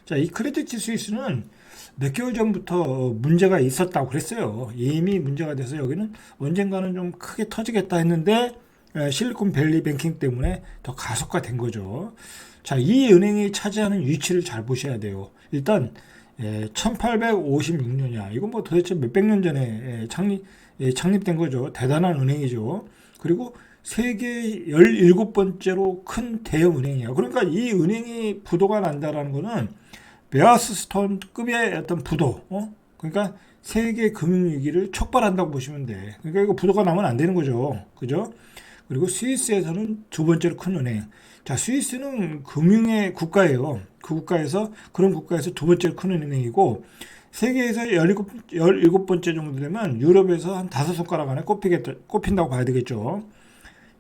자, 이 크레디트 스위스는 몇 개월 전부터 문제가 있었다고 그랬어요. 이미 문제가 돼서 여기는 언젠가는 좀 크게 터지겠다 했는데 실리콘밸리 뱅킹 때문에 더 가속화된 거죠. 자, 이 은행이 차지하는 위치를 잘 보셔야 돼요. 일단 1856년이야. 이건 뭐 도대체 몇백 년 전에 창립된 거죠. 대단한 은행이죠. 그리고 세계 17번째로 큰 대형 은행이에요. 그러니까 이 은행이 부도가 난다라는 거는 베어스스톤급의 어떤 부도, 그러니까 세계 금융위기를 촉발한다고 보시면 돼. 그러니까 이거 부도가 나면 안 되는 거죠. 그죠? 그리고 스위스에서는 두 번째로 큰 은행. 자, 스위스는 금융의 국가예요. 그런 국가에서 두 번째로 큰 은행이고, 세계에서 17번째 정도 되면 유럽에서 한 다섯 손가락 안에 꼽힌다고 봐야 되겠죠.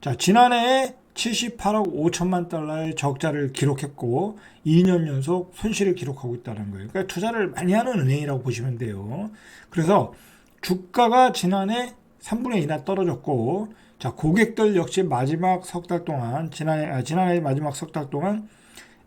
자, 지난해에 78억 5천만 달러의 적자를 기록했고 2년 연속 손실을 기록하고 있다는 거예요. 그러니까 투자를 많이 하는 은행이라고 보시면 돼요. 그래서 주가가 지난해 3분의 2나 떨어졌고, 자, 고객들 역시 마지막 석 달 동안 지난해 마지막 석 달 동안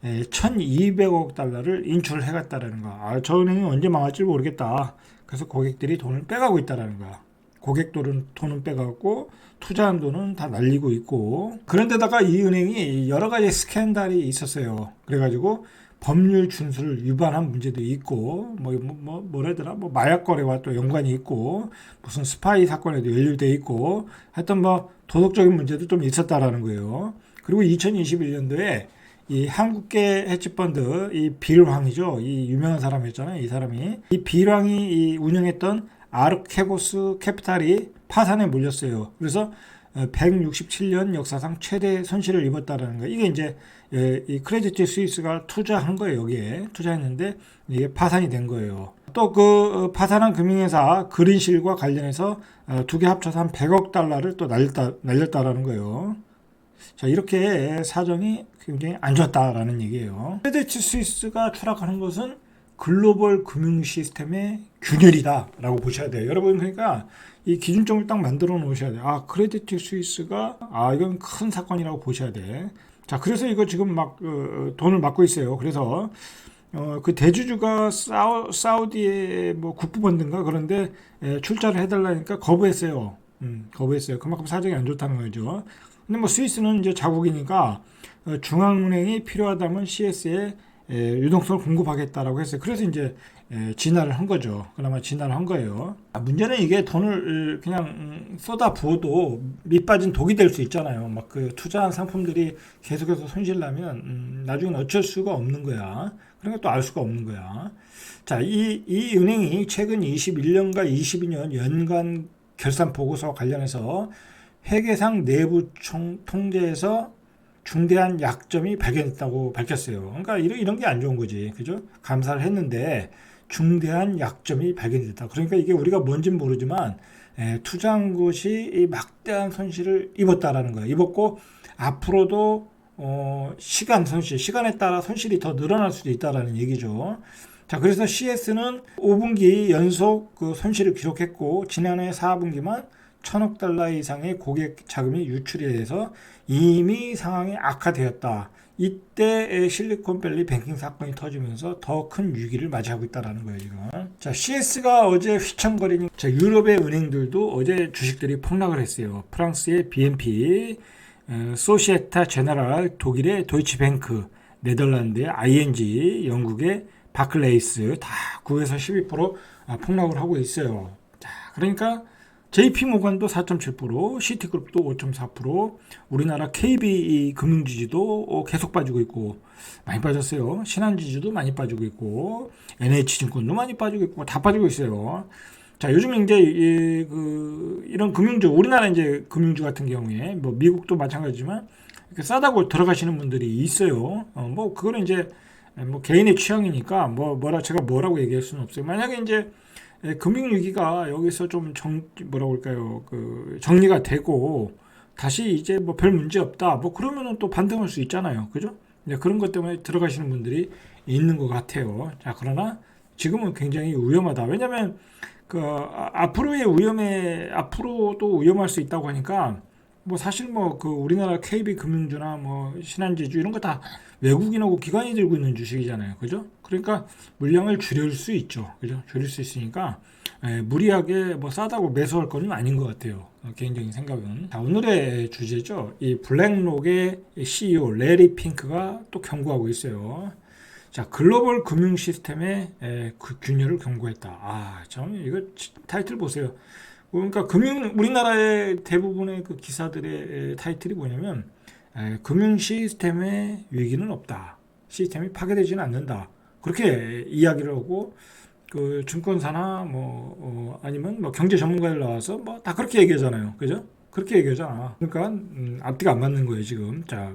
1,200억 달러를 인출을 해갔다라는 거. 저 은행이 언제 망할지 모르겠다. 그래서 고객들이 돈을 빼가고 있다라는 거야. 고객들은 돈은 빼가고 투자한 돈은 다 날리고 있고, 그런데다가 이 은행이 여러 가지 스캔들이 있었어요. 그래가지고 법률 준수를 위반한 문제도 있고, 뭐라더라, 마약 거래와 또 연관이 있고, 무슨 스파이 사건에도 연루돼 있고, 하여튼 도덕적인 문제도 좀 있었다라는 거예요. 그리고 2021년도에 이 한국계 헤지펀드 이 빌황이죠. 이 유명한 사람이었잖아요. 이 사람이 이 빌황이 운영했던 아르케고스 캐피탈이 파산에 몰렸어요. 그래서 167년 역사상 최대 손실을 입었다라는 거예요. 이게 이제 이 크레디트 스위스가 투자한 거예요. 여기에 투자했는데 이게 파산이 된 거예요. 또 그 파산한 금융회사 그린실과 관련해서 두 개 합쳐서 한 100억 달러를 또 날렸다라는 거예요. 자, 이렇게 사정이 굉장히 안 좋았다라는 얘기예요. 크레디트 스위스가 추락하는 것은 글로벌 금융 시스템의 균열이다라고 보셔야 돼요. 여러분, 그러니까 이 기준점을 딱 만들어 놓으셔야 돼요. 크레디트 스위스가 이건 큰 사건이라고 보셔야 돼. 자, 그래서 이거 지금 막 돈을 막고 있어요. 그래서 그 대주주가 사우디의 국부펀드인가 그런데 출자를 해달라니까 거부했어요. 거부했어요. 그만큼 사정이 안 좋다는 거죠. 근데 스위스는 이제 자국이니까 중앙은행이 필요하다면 CS에 유동성을 공급하겠다라고 했어요. 그래서 이제 진화를 한 거죠. 그나마 진화를 한 거예요. 문제는 이게 돈을 그냥 쏟아 부어도 밑 빠진 독이 될 수 있잖아요. 그 투자한 상품들이 계속해서 손실 나면 나중엔 어쩔 수가 없는 거야. 그러니까 또 알 수가 없는 거야. 자, 이 은행이 최근 21년과 22년 연간 결산 보고서와 관련해서 회계상 내부 통제에서 중대한 약점이 발견됐다고 밝혔어요. 그러니까 이런 게 안 좋은 거지. 그죠? 감사를 했는데 중대한 약점이 발견됐다. 그러니까 이게 우리가 뭔진 모르지만 투자한 것이 막대한 손실을 입었다라는 거예요. 입었고 앞으로도 시간에 따라 손실이 더 늘어날 수도 있다라는 얘기죠. 자, 그래서 CS는 5분기 연속 그 손실을 기록했고 지난해 4분기만 1,000억 달러 이상의 고객 자금이 유출이 돼서 이미 상황이 악화되었다. 이때 실리콘밸리 뱅킹 사건이 터지면서 더 큰 위기를 맞이하고 있다는 거예요, 지금. 자, CS가 어제 휘청거리니, 자, 유럽의 은행들도 어제 주식들이 폭락을 했어요. 프랑스의 BNP, 소시에타 제너럴, 독일의 도이치뱅크, 네덜란드의 ING, 영국의 바클레이스 다 9에서 12% 폭락을 하고 있어요. 자, 그러니까 JP모건도 4.7%, 시티그룹도 5.4%, 우리나라 KB 금융지주도 계속 빠지고 있고 많이 빠졌어요. 신한지주도 많이 빠지고 있고 NH증권도 많이 빠지고 있고 다 빠지고 있어요. 자, 요즘 이제 이런 금융주, 우리나라 이제 금융주 같은 경우에 미국도 마찬가지지만 이렇게 싸다고 들어가시는 분들이 있어요. 그거는 이제 개인의 취향이니까 제가 뭐라고 얘기할 수는 없어요. 만약에 이제 금융위기가 여기서 좀 정리가 되고 다시 이제 별 문제 없다 그러면은 또 반등할 수 있잖아요. 그죠? 그런 것 때문에 들어가시는 분들이 있는 것 같아요. 자, 그러나 지금은 굉장히 위험하다. 왜냐면 앞으로도 위험할 수 있다고 하니까 뭐 사실 뭐 그 우리나라 KB금융주나 뭐 신한지주 이런 거 다 외국인하고 기관이 들고 있는 주식이잖아요. 그죠? 그러니까 물량을 줄일 수 있죠. 그죠? 줄일 수 있으니까 무리하게 뭐 싸다고 매수할 건 아닌 것 같아요. 개인적인 생각은. 자, 오늘의 주제죠. 이 블랙록의 CEO 레리 핑크가 또 경고하고 있어요. 자, 글로벌 금융 시스템의 그 균열을 경고했다. 아, 참 이거 타이틀 보세요. 그러니까 우리나라의 대부분의 그 기사들의 타이틀이 뭐냐면 금융 시스템의 위기는 없다. 시스템이 파괴되지는 않는다. 그렇게 이야기를 하고 그 증권사나 뭐 아니면 뭐 경제 전문가들 나와서 뭐 다 그렇게 얘기하잖아요. 그죠? 그렇게 얘기하잖아. 그러니까 앞뒤가 안 맞는 거예요, 지금. 자,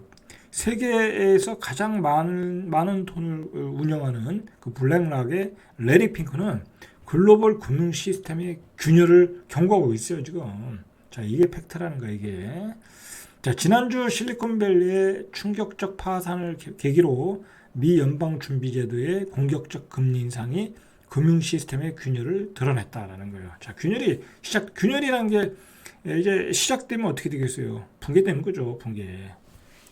세계에서 가장 많은 돈을 운영하는 그 블랙락의 레리 핑크는 글로벌 금융 시스템의 균열을 경고하고 있어요, 지금. 자, 이게 팩트라는 거야, 이게. 자, 지난주 실리콘밸리의 충격적 파산을 계기로 미 연방준비제도의 공격적 금리 인상이 금융 시스템의 균열을 드러냈다라는 거예요. 자, 균열이라는 게 이제 시작되면 어떻게 되겠어요? 붕괴되는 거죠, 붕괴.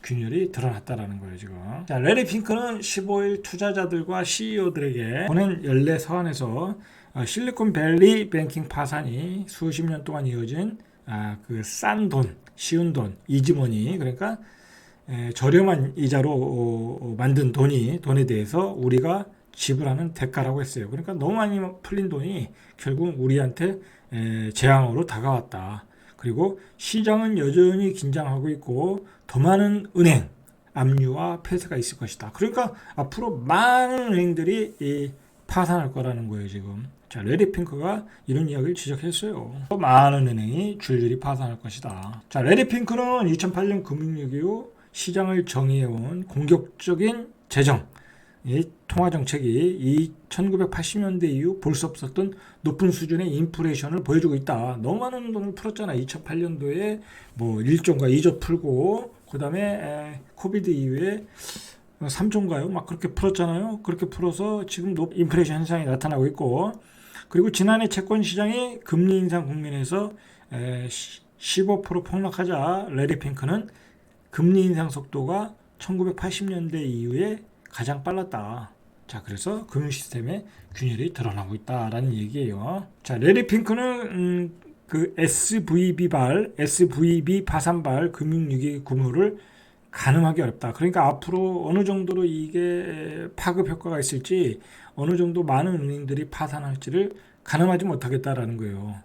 균열이 드러났다라는 거예요, 지금. 자, 레리 핑크는 15일 투자자들과 CEO들에게 보낸 연례 서한에서 실리콘밸리 뱅킹 파산이 수십 년 동안 이어진 그 싼 돈, 쉬운 돈, 이지머니, 그러니까 저렴한 이자로 만든 돈에 대해서 우리가 지불하는 대가라고 했어요. 그러니까 너무 많이 풀린 돈이 결국 우리한테 재앙으로 다가왔다. 그리고 시장은 여전히 긴장하고 있고 더 많은 은행 압류와 폐쇄가 있을 것이다. 그러니까 앞으로 많은 은행들이 파산할 거라는 거예요, 지금. 자, 레리 핑크가 이런 이야기를 지적했어요. 더 많은 은행이 줄줄이 파산할 것이다. 자, 레리 핑크는 2008년 금융위기 후 시장을 정의해온 공격적인 재정, 이 통화 정책이 1980년대 이후 볼 수 없었던 높은 수준의 인플레이션을 보여주고 있다. 너무 많은 돈을 풀었잖아. 2008년도에 뭐 1조인가 2조 풀고 그다음에 코비드 이후에 3조인가요? 막 그렇게 풀었잖아요. 그렇게 풀어서 지금 인플레이션 현상이 나타나고 있고, 그리고 지난해 채권 시장이 금리 인상 국면에서 15% 폭락하자 레리 핑크는 금리 인상 속도가 1980년대 이후에 가장 빨랐다. 자, 그래서 금융 시스템의 균열이 드러나고 있다라는 얘기예요. 자, 레리 핑크는 그 SVB 파산발 금융위기 구조를 가늠하기 어렵다. 그러니까 앞으로 어느 정도로 이게 파급 효과가 있을지, 어느 정도 많은 은행들이 파산할지를 가늠하지 못하겠다라는 거예요.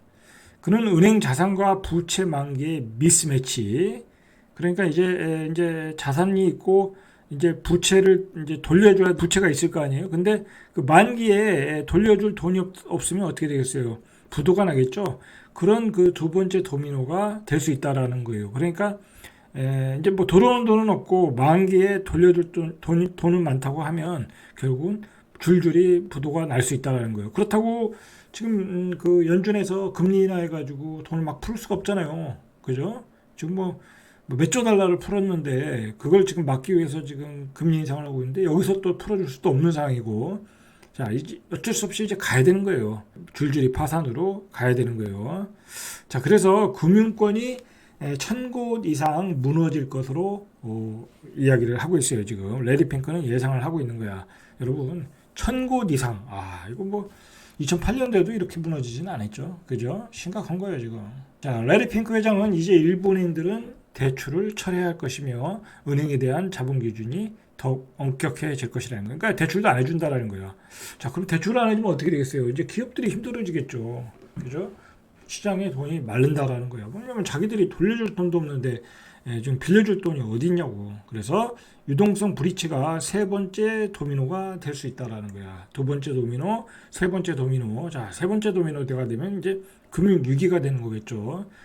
그는 은행 자산과 부채 만기의 미스매치. 그러니까 이제 자산이 있고 이제 부채를 이제 돌려줘야 부채가 있을 거 아니에요. 근데 그 만기에 돌려줄 돈이 없으면 어떻게 되겠어요? 부도가 나겠죠. 그런 그 두 번째 도미노가 될 수 있다라는 거예요. 그러니까 이제 뭐 들어오는 돈은 없고 만기에 돌려줄 돈은 많다고 하면 결국은 줄줄이 부도가 날 수 있다라는 거예요. 그렇다고 지금 그 연준에서 금리 인하해가지고 돈을 막 풀 수가 없잖아요. 그죠? 지금 뭐 몇 조 달러를 풀었는데 그걸 지금 막기 위해서 지금 금리 인상을 하고 있는데 여기서 또 풀어줄 수도 없는 상황이고, 자, 이제 어쩔 수 없이 이제 가야 되는 거예요. 줄줄이 파산으로 가야 되는 거예요. 자, 그래서 금융권이 1000곳 이상 무너질 것으로 이야기를 하고 있어요. 지금 레리 핑크는 예상을 하고 있는 거야. 여러분, 1000곳 이상. 아, 이거 뭐 2008년도에도 이렇게 무너지지는 않았죠. 그죠? 심각한 거예요, 지금. 자, 레리 핑크 회장은 이제 일본인들은 대출을 철회할 것이며 은행에 대한 자본 기준이 더 엄격해질 것이라는 거예요. 그러니까 대출도 안 해준다라는 거예요. 자, 그럼 대출 안 해주면 어떻게 되겠어요? 이제 기업들이 힘들어지겠죠. 그죠? 시장에 돈이 마른다라는 거예요. 왜냐면 자기들이 돌려줄 돈도 없는데 좀 빌려줄 돈이 어디 있냐고. 그래서 유동성 브리치가 세 번째 도미노가 될 수 있다라는 거야. 두 번째 도미노, 세 번째 도미노. 자, 세 번째 도미노가 되면 이제 금융 위기가 되는 거겠죠.